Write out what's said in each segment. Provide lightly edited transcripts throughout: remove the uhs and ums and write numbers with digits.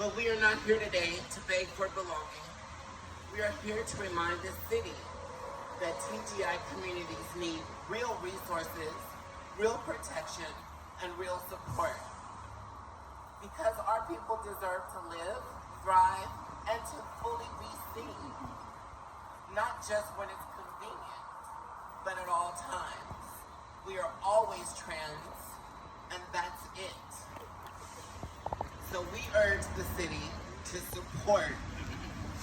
But we are not here today to beg for belonging. We are here to remind the city that TGI communities need real resources, real protection, and real support. Because our people deserve to live, thrive, and to fully be seen. Not just when it's convenient, but at all times. We are always trans, and that's it. So we urge the city to support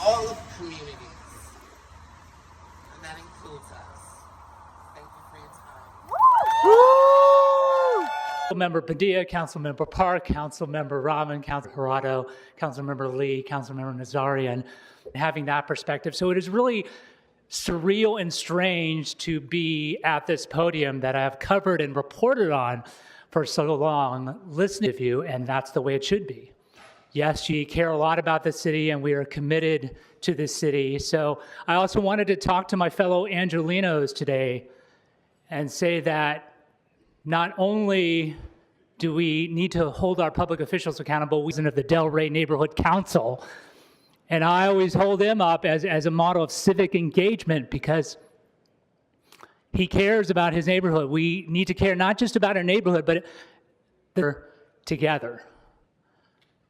all of the communities, and that includes us. Thank you for your time. Councilmember Padilla, Councilmember Park, Councilmember Rahman, Councilmember Jurado, Councilmember Lee, Councilmember Nazarian, having that perspective. So it is really surreal and strange to be at this podium that I have covered and reported on for so long, listening to you, and that's the way it should be. Yes, you care a lot about the city, and we are committed to this city. So I also wanted to talk to my fellow Angelinos today and say that not only do we need to hold our public officials accountable, we of the Delray Neighborhood Council, and I always hold him up as a model of civic engagement because he cares about his neighborhood. We need to care not just about our neighborhood, but they're together.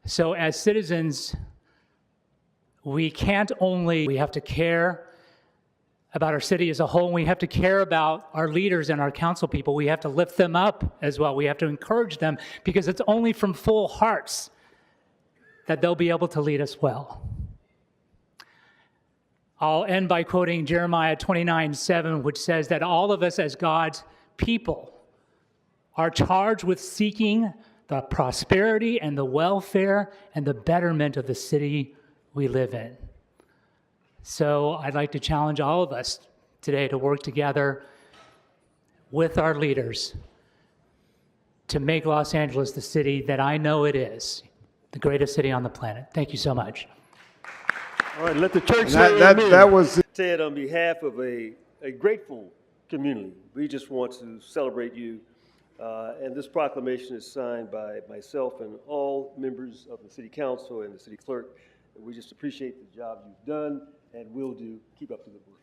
So as citizens, we have to care about our city as a whole. We have to care about our leaders and our council people. We have to lift them up as well. We have to encourage them because it's only from full hearts that they'll be able to lead us well. I'll end by quoting Jeremiah 29:7, which says that all of us as God's people are charged with seeking the prosperity and the welfare and the betterment of the city we live in. So I'd like to challenge all of us today to work together with our leaders to make Los Angeles the city that I know it is, the greatest city on the planet. Thank you so much. All right, let the church say amen. That was said on behalf of a grateful community. We just want to celebrate you. And this proclamation is signed by myself and all members of the City Council and the City Clerk. And we just appreciate the job you've done and will do. Keep up the good work.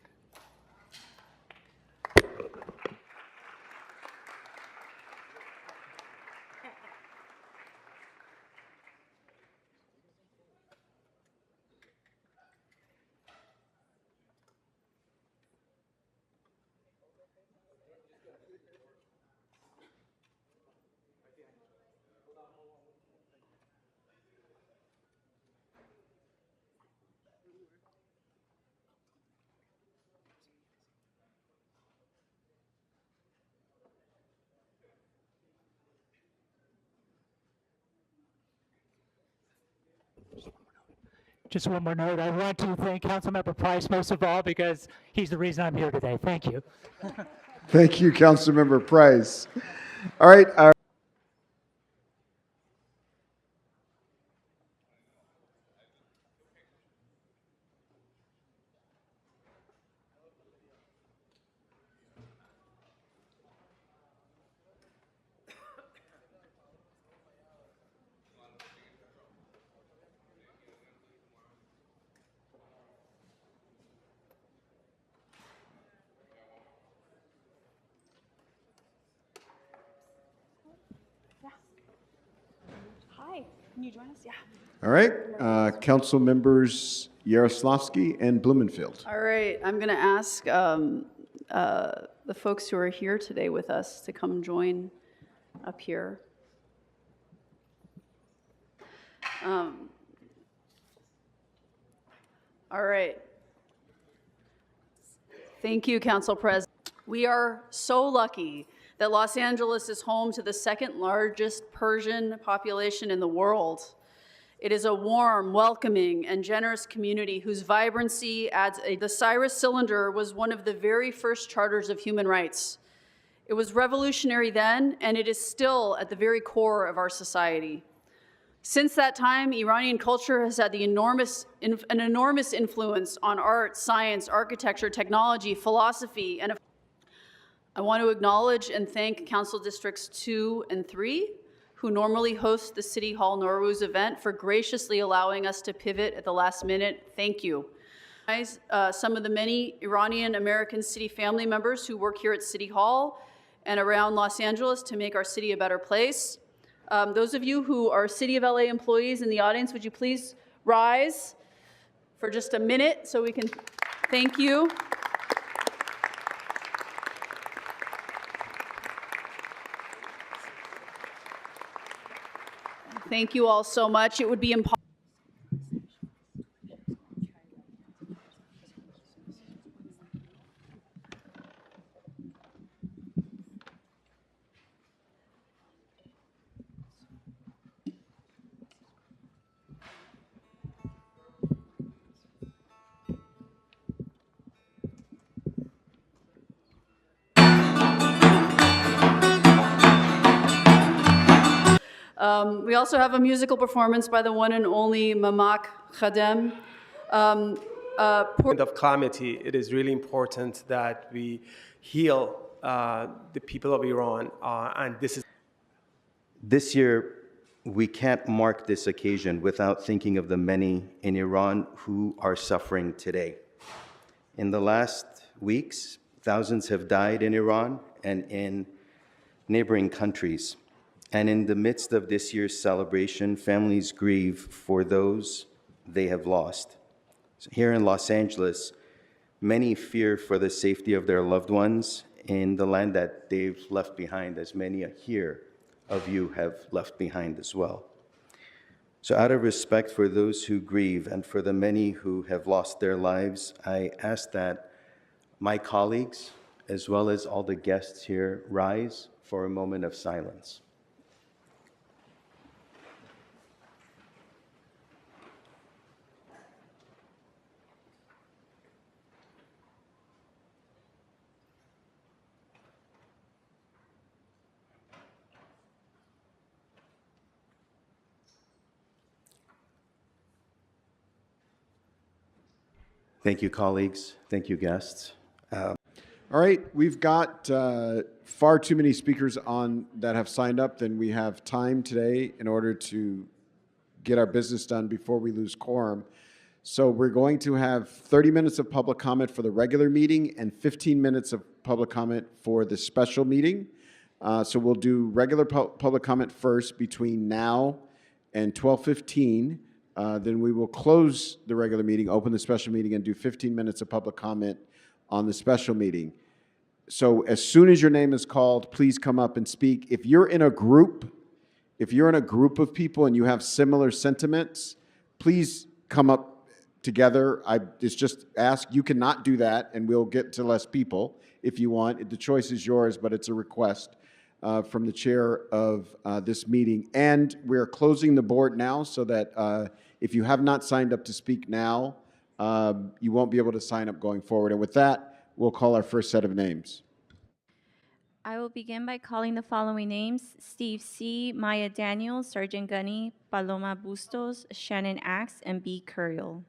Just one more note. I want to thank Councilmember Price most of all because he's the reason I'm here today. Thank you. Thank you, Councilmember Price. All right. Hi, can you join us? Yeah. All right. Council members Yaroslavsky and Blumenfield. All right, I'm going to ask the folks who are here today with us to come join up here. All right. Thank you, Council President. We are so lucky that Los Angeles is home to the second largest Persian population in the world. It is a warm, welcoming, and generous community whose vibrancy adds the Cyrus Cylinder was one of the very first charters of human rights. It was revolutionary then, and it is still at the very core of our society. Since that time, Iranian culture has had an enormous influence on art, science, architecture, technology, philosophy, and I want to acknowledge and thank Council Districts 2 and 3, who normally host the City Hall Nowruz event, for graciously allowing us to pivot at the last minute. Thank you. Some of the many Iranian-American city family members who work here at City Hall and around Los Angeles to make our city a better place. Those of you who are City of LA employees in the audience, would you please rise for just a minute so we can thank you. Thank you all so much. It would be impossible. We also have a musical performance by the one and only Mamak Khadem. Of calamity, it is really important that we heal the people of Iran, and this is. This year, we can't mark this occasion without thinking of the many in Iran who are suffering today. In the last weeks, thousands have died in Iran and in neighboring countries. And in the midst of this year's celebration, families grieve for those they have lost. So here in Los Angeles, many fear for the safety of their loved ones in the land that they've left behind, as many here of you have left behind as well. So out of respect for those who grieve and for the many who have lost their lives, I ask that my colleagues, as well as all the guests here, rise for a moment of silence. Thank you, colleagues. Thank you, guests. All right, we've got far too many speakers on that have signed up than we have time today in order to get our business done before we lose quorum. So we're going to have 30 minutes of public comment for the regular meeting and 15 minutes of public comment for the special meeting. So we'll do regular public comment first between now and 12:15. Then we will close the regular meeting, open the special meeting, and do 15 minutes of public comment on the special meeting. So as soon as your name is called, please come up and speak. If you're in a group of people and you have similar sentiments, please come up together. It's just ask. You cannot do that, and we'll get to less people if you want. The choice is yours, but it's a request from the chair of this meeting. And we're closing the board now so that if you have not signed up to speak now, you won't be able to sign up going forward. And with that, we'll call our first set of names. I will begin by calling the following names: Steve C., Maya Daniels, Sergeant Gunny, Paloma Bustos, Shannon Axe, and B. Curiel.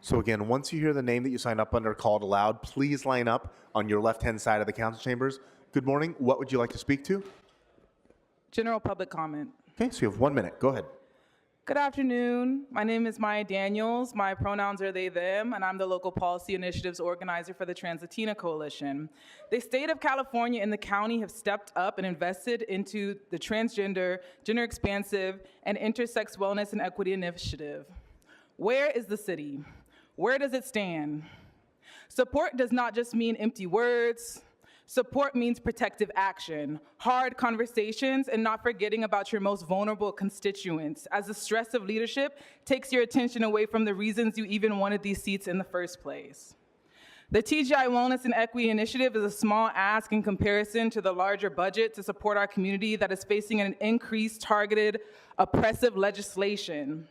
So again, once you hear the name that you signed up under called aloud, please line up on your left-hand side of the council chambers. Good morning. What would you like to speak to? General public comment. Okay, so you have 1 minute. Go ahead. Good afternoon. My name is Maya Daniels. My pronouns are they, them, and I'm the local policy initiatives organizer for the Trans-Latina Coalition. The state of California and the county have stepped up and invested into the transgender, gender expansive, and intersex wellness and equity initiative. Where is the city? Where does it stand? Support does not just mean empty words. Support means protective action, hard conversations, and not forgetting about your most vulnerable constituents, as the stress of leadership takes your attention away from the reasons you even wanted these seats in the first place. The TGI Wellness and Equity Initiative is a small ask in comparison to the larger budget to support our community that is facing an increased targeted oppressive legislation.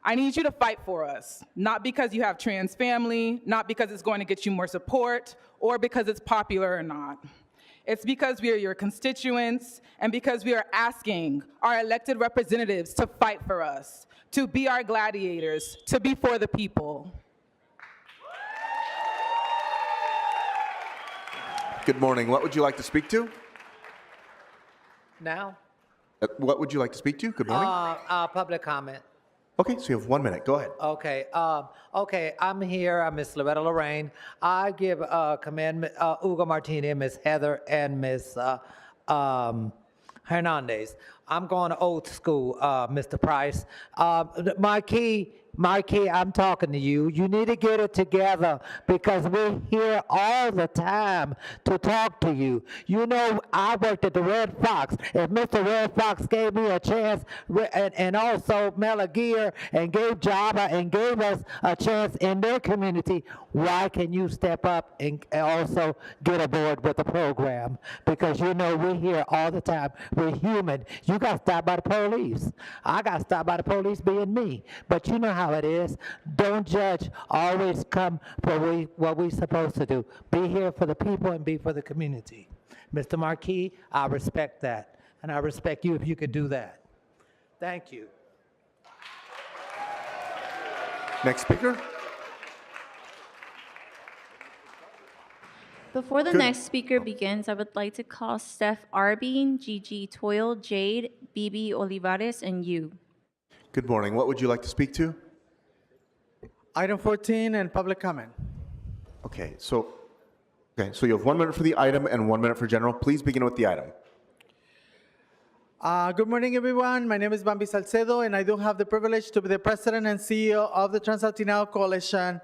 I need you to fight for us, not because you have trans family, not because it's going to get you more support, or because it's popular or not. It's because we are your constituents and because we are asking our elected representatives to fight for us, to be our gladiators, to be for the people. Good morning. What would you like to speak to? Now, What would you like to speak to? Good morning. public comment. Okay, so you have 1 minute. Go ahead. Okay, I'm here. I'm Miss Loretta Lorraine. I give command Hugo Martinez, Miss Heather, and Miss Hernandez. I'm going old school, Mr. Price. Marquis, I'm talking to you. You need to get it together because we're here all the time to talk to you. You know, I worked at the Red Fox. If Mr. Red Fox gave me a chance, and also Mela Gear, and gave Java, and gave us a chance in their community, why can you step up and also get aboard with the program? Because you know, we're here all the time. We're human. You got stopped by the police. I got stopped by the police being me. But you know how it is. Don't judge. Always come for what we're supposed to do. Be here for the people and be for the community. Mr. Marquis, I respect that. And I respect you if you could do that. Thank you. Next speaker. Before the next speaker begins, I would like to call Steph Arbin, Gigi Toyle, Jade, Bibi Olivares, and you. Good morning. What would you like to speak to? Item 14 and public comment. Okay, so you have 1 minute for the item and 1 minute for general. Please begin with the item. Good morning, everyone. My name is Bambi Salcedo, and I do have the privilege to be the president and CEO of the Trans-Latino Coalition.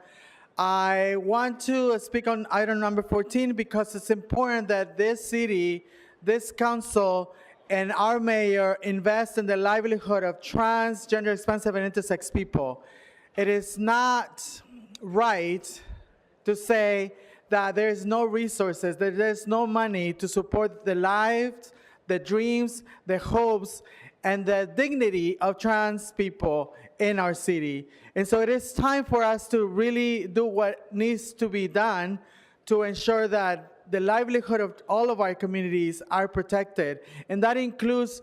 I want to speak on item number 14 because it's important that this city, this council, and our mayor invest in the livelihood of trans, gender expansive, and intersex people. It is not right to say that there's no resources, that there's no money to support the lives, the dreams, the hopes, and the dignity of trans people in our city. And so it is time for us to really do what needs to be done to ensure that the livelihood of all of our communities are protected. And that includes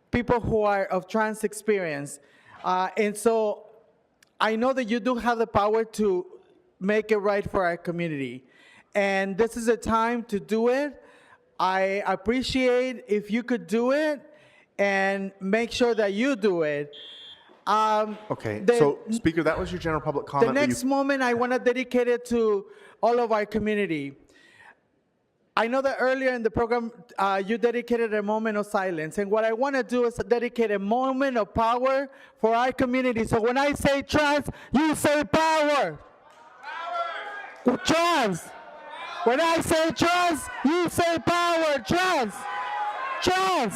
people who are of trans experience. And so I know that you do have the power to make it right for our community. And this is a time to do it. I appreciate if you could do it and make sure that you do it. Okay, so Speaker, that was your general public comment. The next moment, I want to dedicate it to all of our community. I know that earlier in the program, you dedicated a moment of silence. And what I want to do is dedicate a moment of power for our community. So when I say trans, you say power. Power. Trans. When I say trans, you say power. Trans. Trans.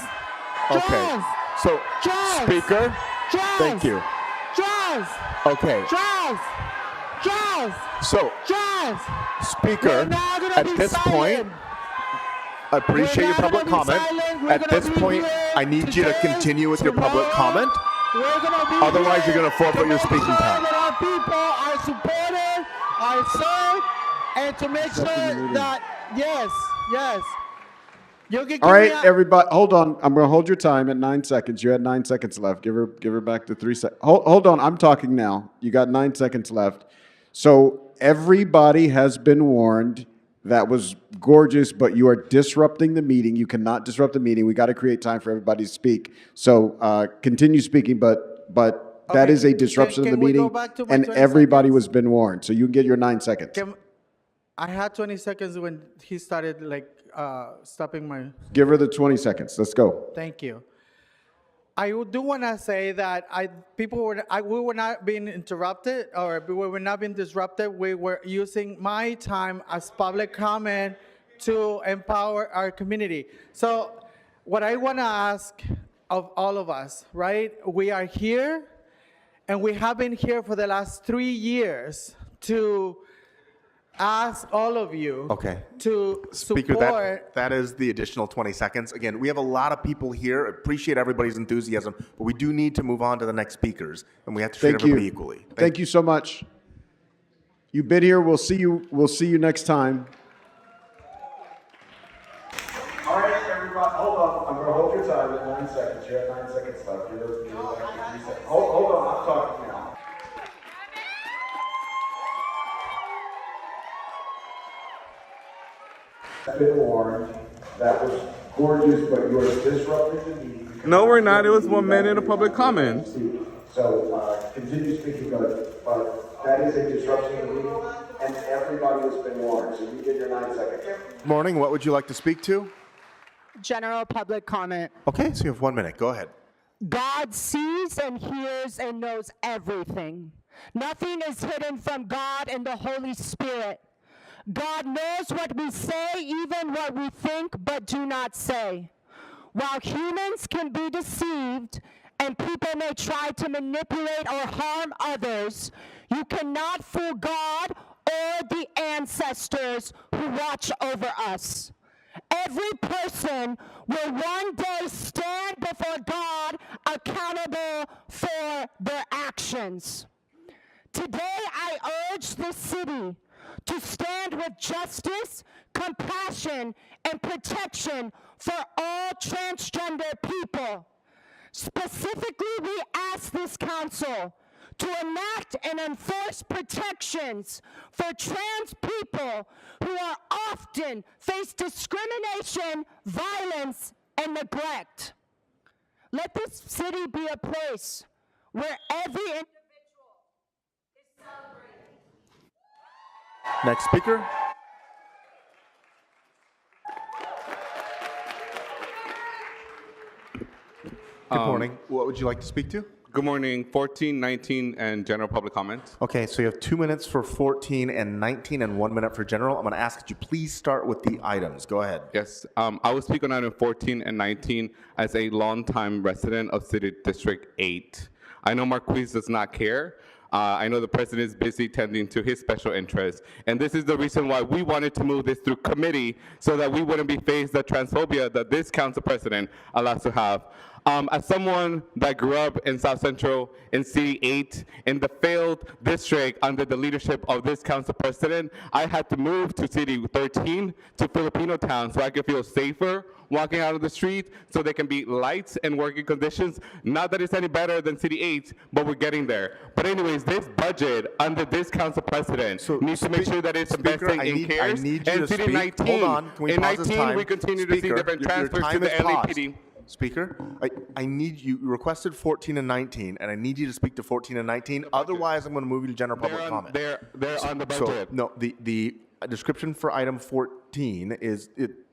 Okay, Trans. so Trans. Speaker, Trans. thank you. Trans. Okay, Trans. Trans. so Trans. Speaker, We're not gonna at be this silent. point, I appreciate We're your not public gonna be comment. silent. We're At gonna this be point, here I need you to today, continue with your public tomorrow. comment. We're gonna be Otherwise, here you're going to forfeit to your make speaking sure time. that our people are supported, are served, and to make sure that, yes. You can All right, give me a- everybody, hold on. I'm going to hold your time at 9 seconds. You had 9 seconds left. Give her back the 3 seconds. Hold on. I'm talking now. You got 9 seconds left. So everybody has been warned. That was gorgeous, but you are disrupting the meeting. You cannot disrupt the meeting. We got to create time for everybody to speak. So continue speaking, but that Okay. is a disruption Can of the we go meeting, back to my and 20 everybody seconds? was been warned. So you can get your 9 seconds. I had 20 seconds when he started stopping my. Give her the 20 seconds. Let's go. Thank you. I do want to say that we were not being interrupted, or we were not being disrupted. We were using my time as public comment to empower our community. So what I want to ask of all of us, right? We are here, and we have been here for the last 3 years to ask all of you to Speaker, support. that is the additional 20 seconds. Again, we have a lot of people here. Appreciate everybody's enthusiasm, but we do need to move on to the next speakers, and we have to treat everybody equally. Thank you so much. You've been here. We'll see you next time. Been warned. That was gorgeous, but you are disrupting the meeting. No, we're not. It was 1 minute of public comment. So continue speaking, but that is a disruption of the meeting, and everybody has been warned. So you get your 9 seconds. Morning, what would you like to speak to? General public comment. Okay, so you have 1 minute. Go ahead. God sees and hears and knows everything. Nothing is hidden from God and the Holy Spirit. God knows what we say, even what we think, but do not say. While humans can be deceived and people may try to manipulate or harm others, you cannot fool God or the ancestors who watch over us. Every person will one day stand before God accountable for their actions. Today, I urge the city to stand with justice, compassion, and protection for all transgender people. Specifically, we ask this council to enact and enforce protections for trans people who are often face discrimination, violence, and neglect. Let this city be a place where every individual is celebrated. Next speaker. Good morning. What would you like to speak to? Good morning. 14, 19, and general public comment. Okay, so you have 2 minutes for 14 and 19 and 1 minute for general. I'm going to ask that you please start with the items. Go ahead. Yes, I will speak on item 14 and 19 as a longtime resident of City District 8. I know Marquise does not care. I know the president is busy tending to his special interests, and this is the reason why we wanted to move this through committee so that we wouldn't be faced the transphobia that this council president allows to have. As someone that grew up in South Central in City 8 in the failed district under the leadership of this council president, I had to move to City 13 to Filipino town so I could feel safer walking out of the street, so there can be lights and working conditions. Not that it's any better than City 8, but we're getting there. But anyways, this budget under this council president needs to make sure that it's investing in cares. And City 19, hold on. Can we in pause 19, we continue to see different transfers to the LAPD. Speaker, I need you requested 14 and 19, and I need you to speak to 14 and 19. Otherwise, I'm going to move you to general public comment. They're on the budget. So, no, the description for item 14 is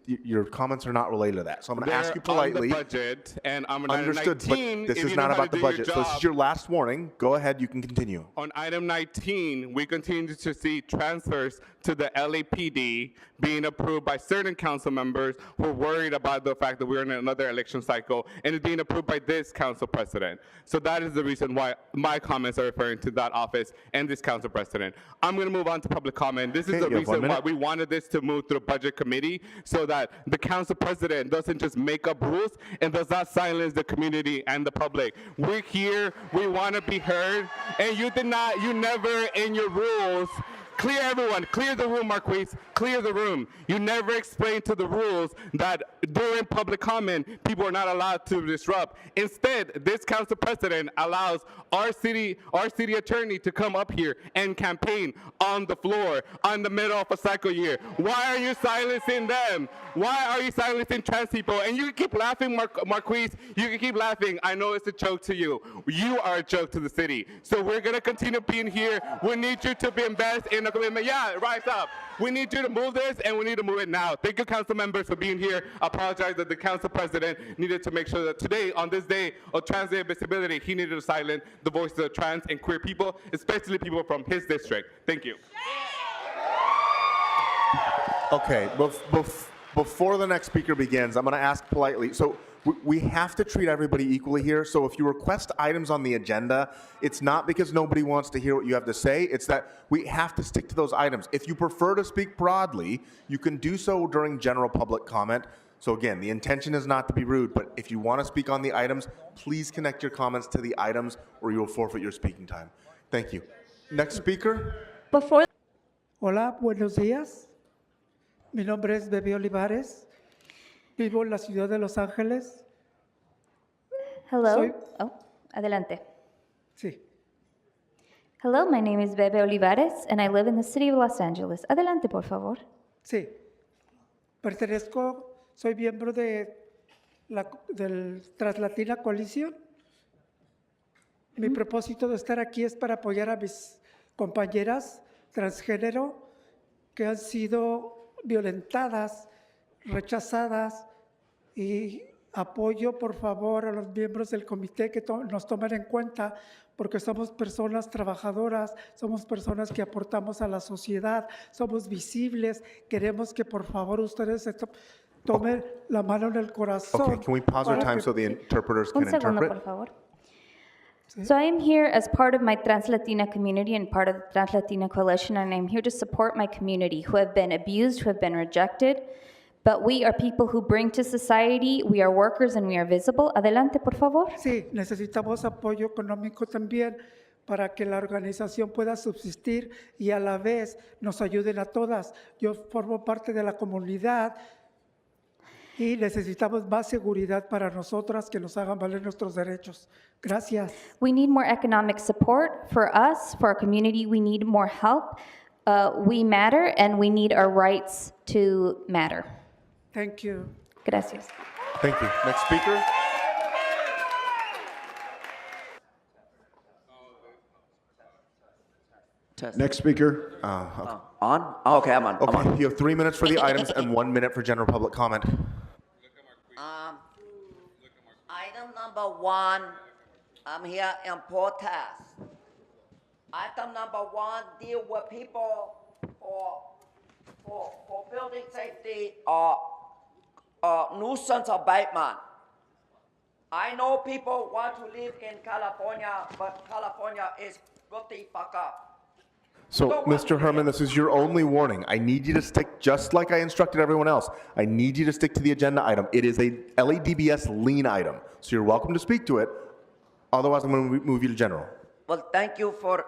your comments are not related to that. So I'm going to ask you politely. On the budget, and I'm on Understood, item 19. but this is not about the budget. So this is your last warning. Go ahead. You can continue. On item 19, we continue to see transfers to the LAPD being approved by certain council members who are worried about the fact that we're in another election cycle, and it's being approved by this council president. So that is the reason why my comments are referring to that office and this council president. I'm going to move on to public comment. This is the reason why we wanted this to move through budget committee, so that the council president doesn't just make up rules and does not silence the community and the public. We're here, we want to be heard, and you never in your rules clear everyone, clear the room, Marquise, clear the room. You never explained to the rules that during public comment, people are not allowed to disrupt. Instead, this council president allows our city attorney to come up here and campaign on the floor on the middle of a cycle year. Why are you silencing them? Why are you silencing trans people? And you can keep laughing, Marquise. You can keep laughing. I know it's a joke to you. You are a joke to the city. So we're going to continue being here. We need you to be invested in the commitment. Yeah, rise up. We need you to move this, and we need to move it now. Thank you, council members, for being here. I apologize that the council president needed to make sure that today, on this day of trans day visibility, he needed to silence the voices of trans and queer people, especially people from his district. Thank you. Okay, before the next speaker begins, I'm going to ask politely. So we have to treat everybody equally here. So if you request items on the agenda, it's not because nobody wants to hear what you have to say. It's that we have to stick to those items. If you prefer to speak broadly, you can do so during general public comment. So again, the intention is not to be rude, but if you want to speak on the items, please connect your comments to the items or you will forfeit your speaking time. Thank you. Next speaker. Hola, buenos días. Mi nombre es Bebe Olivares. Vivo en la ciudad de Los Ángeles. Hello. Adelante. Sí. Hello, my name is Bebe Olivares, and I live in the city of Los Angeles. Adelante, por favor. Sí. Soy miembro de del Translatina Coalition. Mi propósito de estar aquí es para apoyar a mis compañeras transgénero que han sido violentadas, rechazadas, y apoyo por favor a los miembros del comité que nos tomen en cuenta porque somos personas trabajadoras, somos personas que aportamos a la sociedad, somos visibles, queremos que por favor ustedes se tomen la mano en el corazón. Okay, can we pause our time so the interpreters can Un segundo, interpret? por favor. So I am here as part of my Trans-Latina community and part of the Trans-Latina Coalition, and I'm here to support my community who have been abused, who have been rejected, but we are people who bring to society, we are workers and we are visible. Adelante, por favor. Sí, necesitamos apoyo económico también para que la organización pueda subsistir y a la vez nos ayuden a todas. Yo formo parte de la comunidad y necesitamos más seguridad para nosotras que nos hagan valer nuestros derechos. Gracias. We need more economic support for us, for our community. We need more help. We matter and we need our rights to matter. Thank you. Gracias. Thank you. Next speaker. Next speaker. Okay. On? Oh, okay, I'm on. Okay, I'm on. you have 3 minutes for the items and 1 minute for general public comment. Item number 1, I'm here in protest. Item number 1 deal with people for building safety or nuisance abatement. I know people want to live in California, but California is good the fuck up. So, Mr. Herman, this is your only warning. I need you to stick, just like I instructed everyone else, I need you to stick to the agenda item. It is a LADBS lien item, so you're welcome to speak to it. Otherwise, I'm going to move you to general. Well, thank you for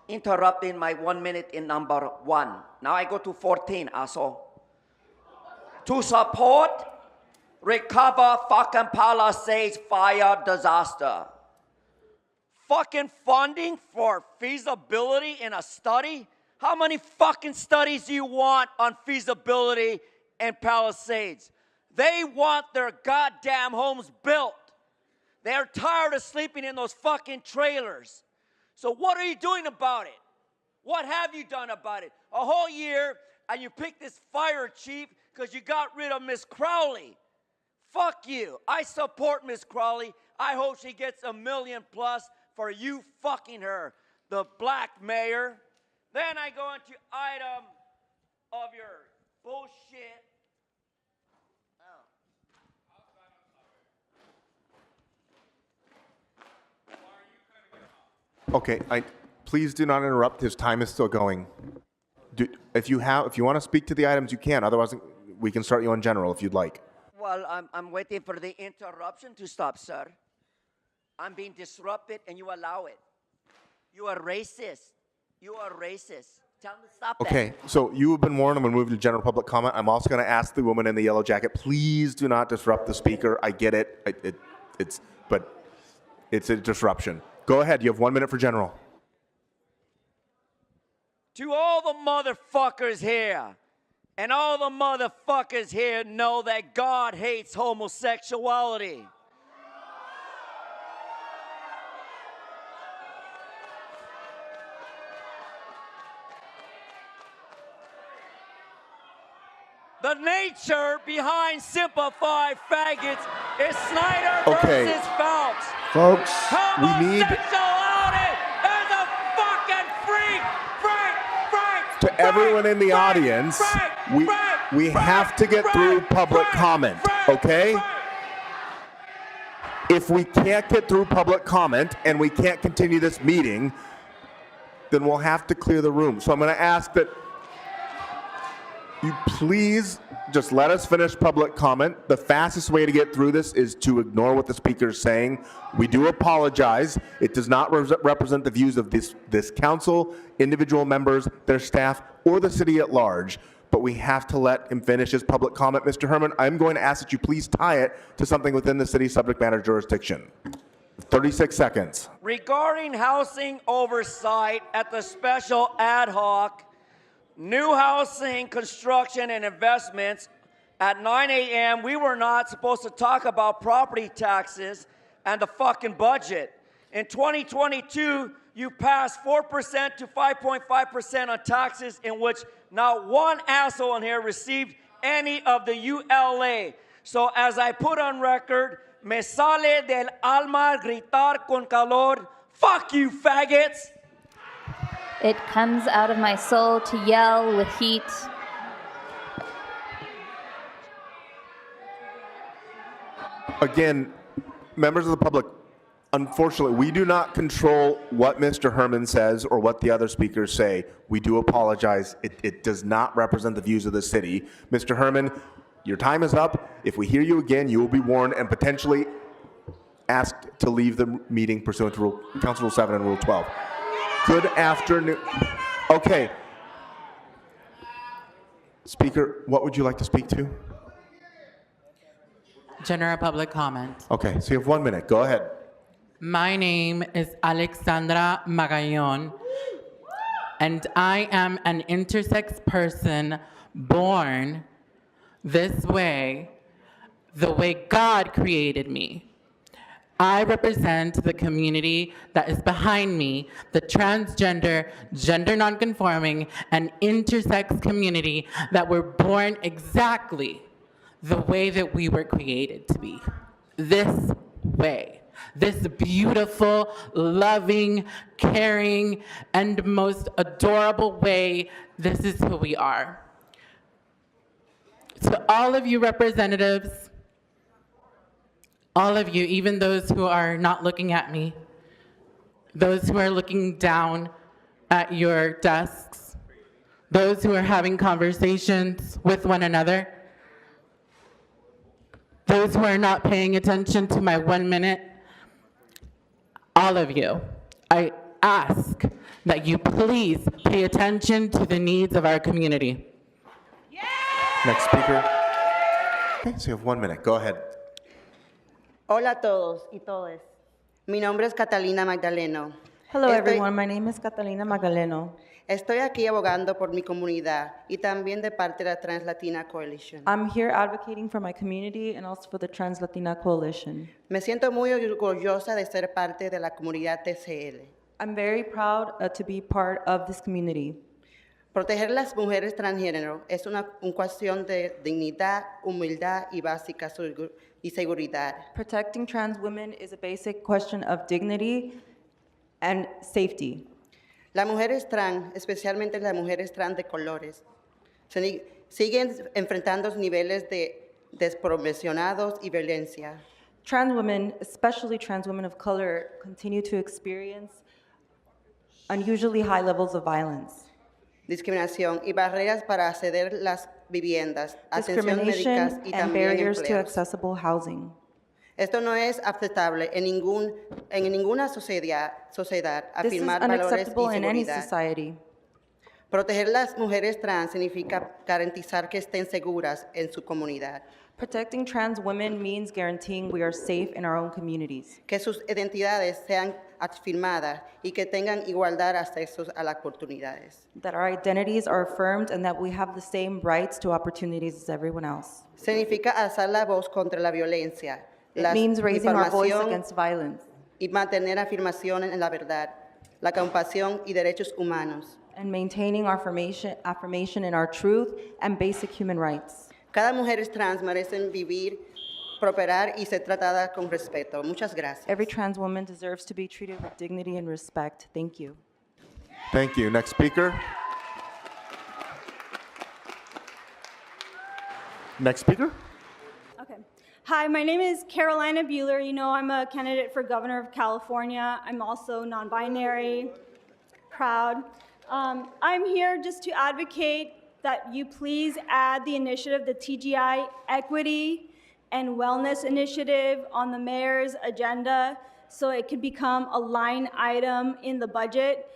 interrupting my 1 minute in number 1. Now I go to 14, asshole. To support recover fucking Palisades fire disaster. Fucking funding for feasibility in a study? How many fucking studies do you want on feasibility in Palisades? They want their goddamn homes built. They're tired of sleeping in those fucking trailers. So what are you doing about it? What have you done about it? A whole year, and you picked this fire chief because you got rid of Miss Crowley. Fuck you. I support Miss Crowley. I hope she gets $1 million plus for you fucking her, the black mayor. Then I go into item of your bullshit. Okay, please do not interrupt. His time is still going. If you want to speak to the items, you can. Otherwise, we can start you on general if you'd like. Well, I'm waiting for the interruption to stop, sir. I'm being disrupted and you allow it. You are racist. You are racist. Tell me to stop that. Okay, so you have been warned. I'm going to move to general public comment. I'm also going to ask the woman in the yellow jacket, please do not disrupt the speaker. I get it. But it's a disruption. Go ahead. You have 1 minute for general. To all the motherfuckers here, and all the motherfuckers here know that God hates homosexuality. The nature behind simplified faggots is Snyder versus Phelps. Folks, we need Homosexuality is a fucking freak. to everyone in the audience, we have to get through public comment, okay? If we can't get through public comment and we can't continue this meeting, then we'll have to clear the room. So I'm going to ask that you please just let us finish public comment. The fastest way to get through this is to ignore what the speaker is saying. We do apologize. It does not represent the views of this council, individual members, their staff, or the city at large. But we have to let him finish his public comment. Mr. Herman, I'm going to ask that you please tie it to something within the city's subject matter jurisdiction. 36 seconds. Regarding housing oversight at the special ad hoc, new housing construction and investments at 9 a.m., we were not supposed to talk about property taxes and the fucking budget. In 2022, you passed 4% to 5.5% on taxes, in which not one asshole in here received any of the ULA. So as I put on record, me sale del alma gritar con calor, fuck you, faggots! It comes out of my soul to yell with heat. Again, members of the public, unfortunately, we do not control what Mr. Herman says or what the other speakers say. We do apologize. It does not represent the views of the city. Mr. Herman, your time is up. If we hear you again, you will be warned and potentially asked to leave the meeting pursuant to Council Rule 7 and Rule 12. Good afternoon. Okay. Speaker, what would you like to speak to? General public comment. Okay, so you have 1 minute. Go ahead. My name is Alexandra Magallon, and I am an intersex person born this way, the way God created me. I represent the community that is behind me, the transgender, gender nonconforming, and intersex community that were born exactly the way that we were created to be. This way. This beautiful, loving, caring, and most adorable way. This is who we are. To all of you representatives, all of you, even those who are not looking at me, those who are looking down at your desks, those who are having conversations with one another, those who are not paying attention to my 1 minute, all of you, I ask that you please pay attention to the needs of our community. Next speaker. Okay, so you have 1 minute. Go ahead. Hola a todos y todas. Mi nombre es Catalina Magdaleno. Hello everyone, my name is Catalina Magdaleno. Estoy aquí abogando por mi comunidad y también de parte de la Trans Latina Coalition. I'm here advocating for my community and also for the Trans Latina Coalition. Me siento muy orgullosa de ser parte de la comunidad TCL. I'm very proud to be part of this community. Proteger a las mujeres transgénero es una cuestión de dignidad, humildad y básica seguridad. Protecting trans women is a basic question of dignity and safety. Las mujeres trans, especialmente las mujeres trans de colores, siguen enfrentando niveles de desproporcionados y violencia. Trans women, especially trans women of color, continue to experience unusually high levels of violence. Discriminación y barreras para acceder a las viviendas, atención médicas y and también barriers to empleos. accessible housing. Esto no es aceptable en ninguna sociedad This is afirmar valores unacceptable y in any seguridad. society. Proteger a las mujeres trans significa garantizar que estén seguras en su comunidad. Protecting trans women means guaranteeing we are safe in our own communities. Que sus identidades sean afirmadas y que tengan igualdad de acceso a las oportunidades. That our identities are affirmed and that we have the same rights to opportunities as everyone else. Significa alzar la voz contra la violencia, It la means raising our voice difamación against violence y mantener afirmaciones en la verdad, la compasión y derechos humanos. and maintaining our affirmation in our truth and basic human rights. Cada mujer trans merecen vivir, prosperar y ser tratada con respeto. Muchas gracias. Every trans woman deserves to be treated with dignity and respect. Thank you. Thank you. Next speaker. Next speaker. Okay. Hi, my name is Carolina Bueller. You know, I'm a candidate for governor of California. I'm also non-binary, proud. I'm here just to advocate that you please add the initiative, the TGI Equity and Wellness Initiative on the mayor's agenda so it could become a line item in the budget.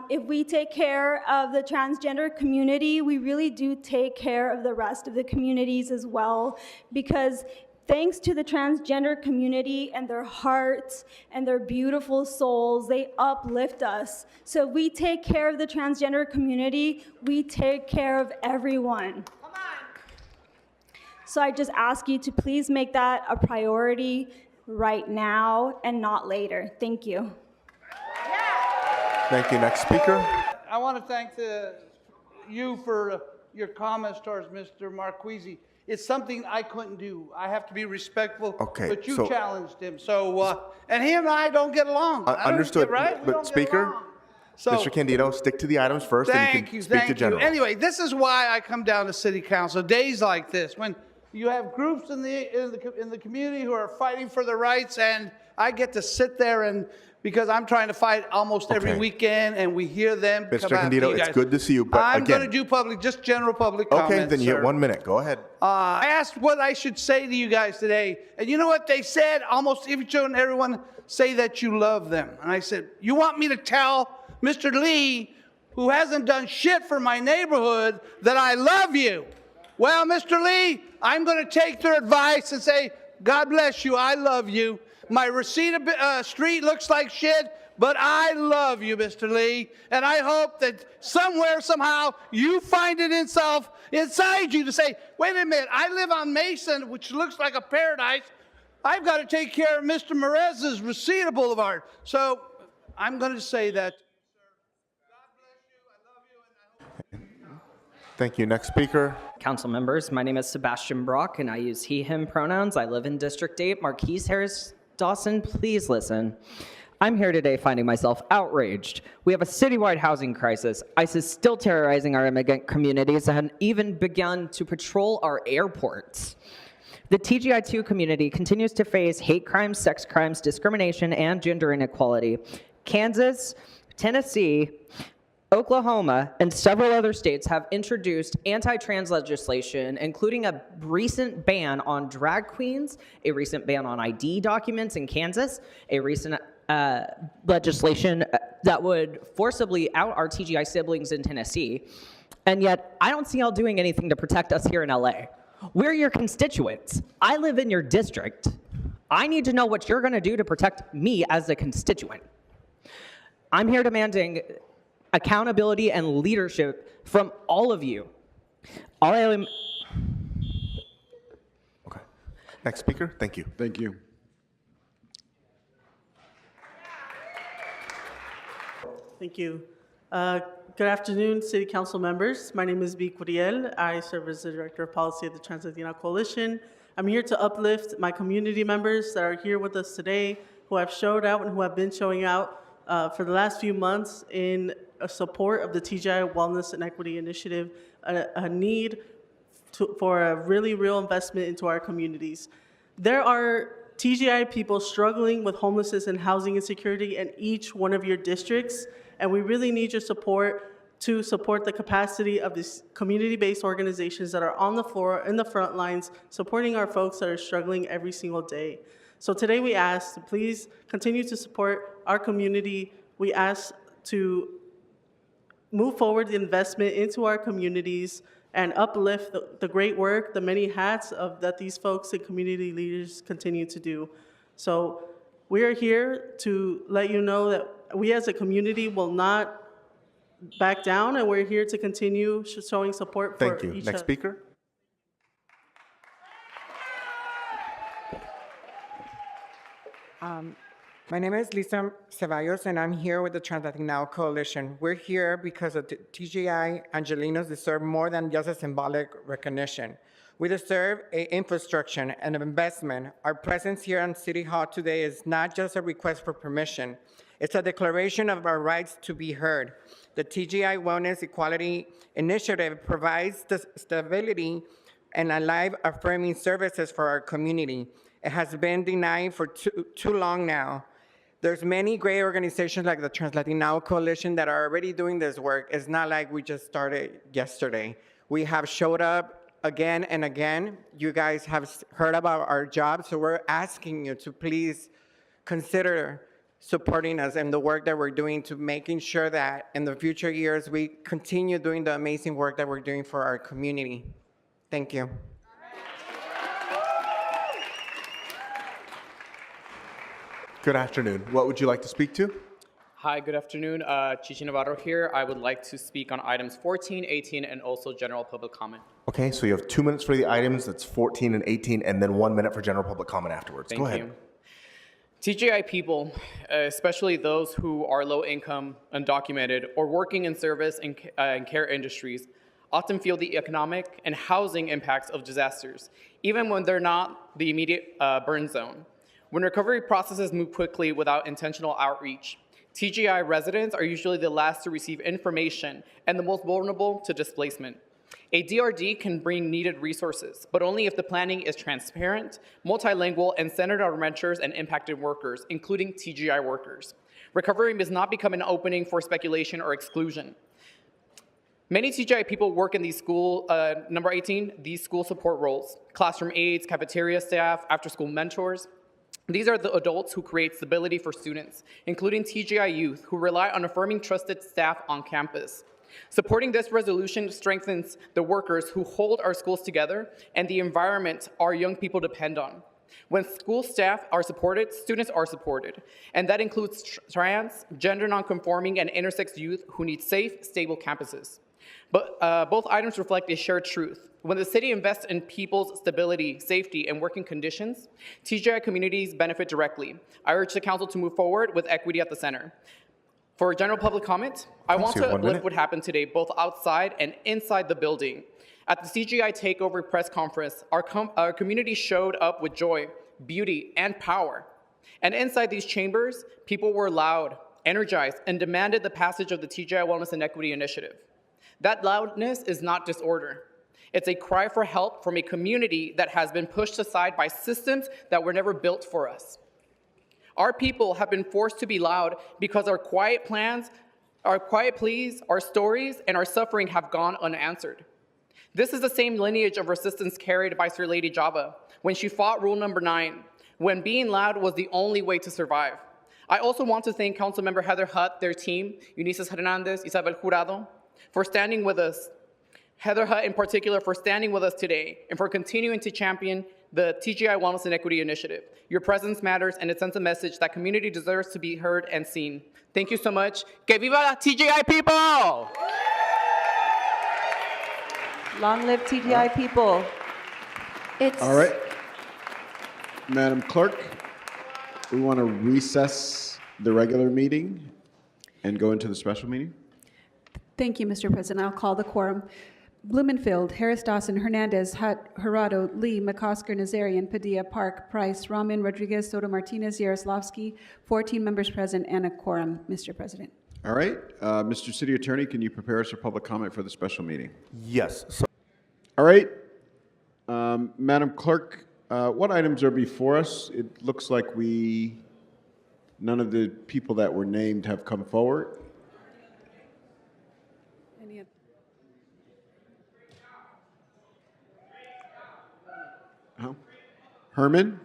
If we take care of the transgender community, we really do take care of the rest of the communities as well, because thanks to the transgender community and their hearts and their beautiful souls, they uplift us. So if we take care of the transgender community, we take care of everyone. So I just ask you to please make that a priority right now and not later. Thank you. Thank you. Next speaker. I want to thank you for your comments towards Mr. Marquisi. It's something I couldn't do. I have to be respectful, Okay, but you so- challenged him. So, and he and I don't get along. I don't Understood. get- right? We But don't get Speaker, along. So, Mr. Candido, stick to the items first, and you can speak to General. Anyway, this is why I come down to City Council. Days like this, when you have groups in the community who are fighting for their rights, and I get to sit there and because I'm trying to fight almost every Okay. weekend, and we hear them. Mr. come out to Candido, you it's guys. good to see you, but I'm again- going to do just general public comments. Okay, then you sir. get 1 minute. Go ahead. I asked what I should say to you guys today, and you know what they said? Almost everyone say that you love them. And I said, you want me to tell Mr. Lee, who hasn't done shit for my neighborhood, that I love you? Well, Mr. Lee, I'm going to take their advice and say, God bless you, I love you. My Reseda street looks like shit, but I love you, Mr. Lee, and I hope that somewhere, somehow, you find it inside you to say, wait a minute, I live on Mason, which looks like a paradise. I've got to take care of Mr. Merez's Reseda Boulevard. So I'm going to say that. Thank you. Next speaker. Council members, my name is Sebastian Brock, and I use he, him pronouns. I live in District 8. Marquise Harris Dawson, please listen. I'm here today finding myself outraged. We have a citywide housing crisis. ICE is still terrorizing our immigrant communities and even begun to patrol our airports. The TGI2 community continues to face hate crimes, sex crimes, discrimination, and gender inequality. Kansas, Tennessee, Oklahoma, and several other states have introduced anti-trans legislation, including a recent ban on drag queens, a recent ban on ID documents in Kansas, a recent legislation that would forcibly out our TGI siblings in Tennessee. And yet, I don't see y'all doing anything to protect us here in LA. We're your constituents. I live in your district. I need to know what you're gonna do to protect me as a constituent. I'm here demanding accountability and leadership from all of you. Okay. Next speaker. Thank you. Thank you. Thank you. Good afternoon, City Council members. My name is B. Curiel. I serve as the Director of Policy at the Trans-Latina Coalition. I'm here to uplift my community members that are here with us today, who have showed out and who have been showing out for the last few months in support of the TGI Wellness and Equity Initiative, a need for a really real investment into our communities. There are TGI people struggling with homelessness and housing insecurity in each one of your districts, and we really need your support to support the capacity of these community-based organizations that are on the floor, in the front lines, supporting our folks that are struggling every single day. So today we ask to please continue to support our community. We ask to move forward the investment into our communities and uplift the great work, the many hats that these folks and community leaders continue to do. So we are here to let you know that we as a community will not back down, and we're here to continue showing support for Thank you. each Next other. speaker. My name is Lisa Ceballos, and I'm here with the Trans-Latina Coalition. We're here because the TGI Angelinos deserve more than just a symbolic recognition. We deserve an infrastructure and an investment. Our presence here on City Hall today is not just a request for permission. It's a declaration of our rights to be heard. The TGI Wellness Equality Initiative provides the stability and alive affirming services for our community. It has been denied for too long now. There's many great organizations like the Trans-Latina Coalition that are already doing this work. It's not like we just started yesterday. We have showed up again and again. You guys have heard about our jobs, so we're asking you to please consider supporting us in the work that we're doing to making sure that in the future years we continue doing the amazing work that we're doing for our community. Thank you. Good afternoon. What would you like to speak to? Hi, good afternoon. Chichi Navarro here. I would like to speak on items 14, 18, and also general public comment. Okay, so you have 2 minutes for the items, that's 14 and 18, and then 1 minute for general public comment afterwards. Thank Go ahead. you. TGI people, especially those who are low income, undocumented, or working in service and care industries, often feel the economic and housing impacts of disasters, even when they're not the immediate burn zone. When recovery processes move quickly without intentional outreach, TGI residents are usually the last to receive information and the most vulnerable to displacement. A DRD can bring needed resources, but only if the planning is transparent, multilingual, and centered on renters and impacted workers, including TGI workers. Recovery must not become an opening for speculation or exclusion. Many TGI people work in these number 18, these school support roles: classroom aides, cafeteria staff, after-school mentors. These are the adults who create stability for students, including TGI youth, who rely on affirming trusted staff on campus. Supporting this resolution strengthens the workers who hold our schools together and the environment our young people depend on. When school staff are supported, students are supported, and that includes trans, gender nonconforming, and intersex youth who need safe, stable campuses. But both items reflect a shared truth. When the city invests in people's stability, safety, and working conditions, TGI communities benefit directly. I urge the council to move forward with equity at the center. For general public comment, I want to uplift what happened today, both outside and inside the building. At the TGI Takeover press conference, our community showed up with joy, beauty, and power. And inside these chambers, people were loud, energized, and demanded the passage of the TGI Wellness and Equity Initiative. That loudness is not disorder. It's a cry for help from a community that has been pushed aside by systems that were never built for us. Our people have been forced to be loud because our quiet plans, our quiet pleas, our stories, and our suffering have gone unanswered. This is the same lineage of resistance carried by Sir Lady Java when she fought rule number 9, when being loud was the only way to survive. I also want to thank Councilmember Heather Hutt, their team, Eunices Hernandez, Isabel Jurado, for standing with us. Heather Hutt in particular for standing with us today and for continuing to champion the TGI Wellness and Equity Initiative. Your presence matters and it sends a message that community deserves to be heard and seen. Thank you so much. Que viva la TGI people! Long live TGI people. All right. Madam Clerk, we want to recess the regular meeting and go into the special meeting. Thank you, Mr. President. I'll call the quorum. Blumenfield, Harris Dawson, Hernandez, Hutt, Jurado, Lee, McCosker, Nazarian, Padilla, Park, Price, Rahman, Rodriguez, Soto Martinez, Yaroslavsky, 14 members present and a quorum, Mr. President. All right. Mr. City Attorney, can you prepare us for public comment for the special meeting? Yes. All right. Madam Clerk, what items are before us? It looks like none of the people that were named have come forward. Herman?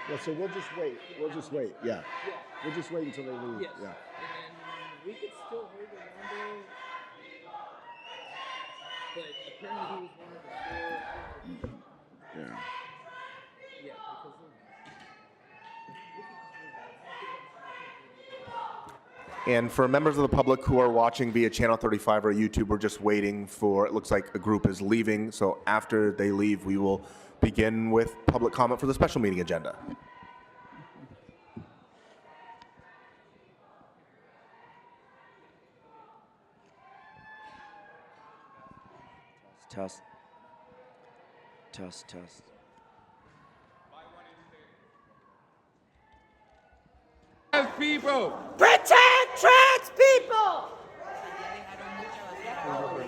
Yeah, so we'll just wait. Yeah. We'll just wait until they leave. Yes. Yeah. And then we could still hold the number, but apparently he was one of the four. Yeah. Yeah, because And for members of the public who are watching via Channel 35 or YouTube, we're just waiting for, it looks like a group is leaving. So after they leave, we will begin with public comment for the special meeting agenda. Test. Test, test. people! Protect trans people!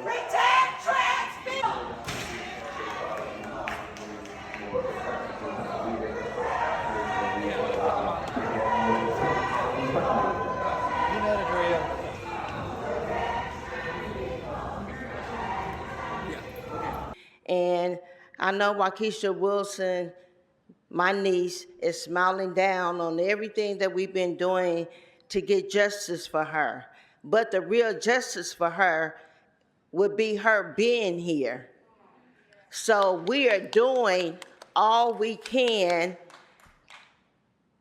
Protect trans people! You know the drill. Yeah. I know Waukesha Wilson, my niece, is smiling down on everything that we've been doing to get justice for her. But the real justice for her would be her being here. So we are doing all we can,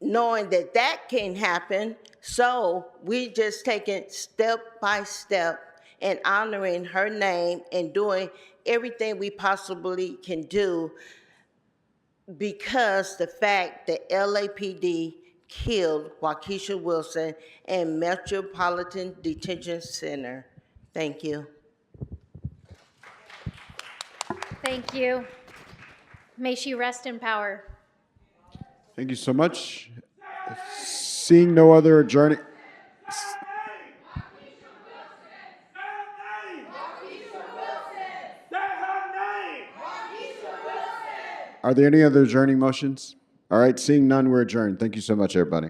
knowing that that can happen. So we just taking step by step and honoring her name and doing everything we possibly can do, because the fact that LAPD killed Waukesha Wilson in Metropolitan Detention Center. Thank you. Thank you. May she rest in power. Thank you so much. Seeing no other adjourning. Are there any other adjourning motions? All right, seeing none, we're adjourned. Thank you so much, everybody.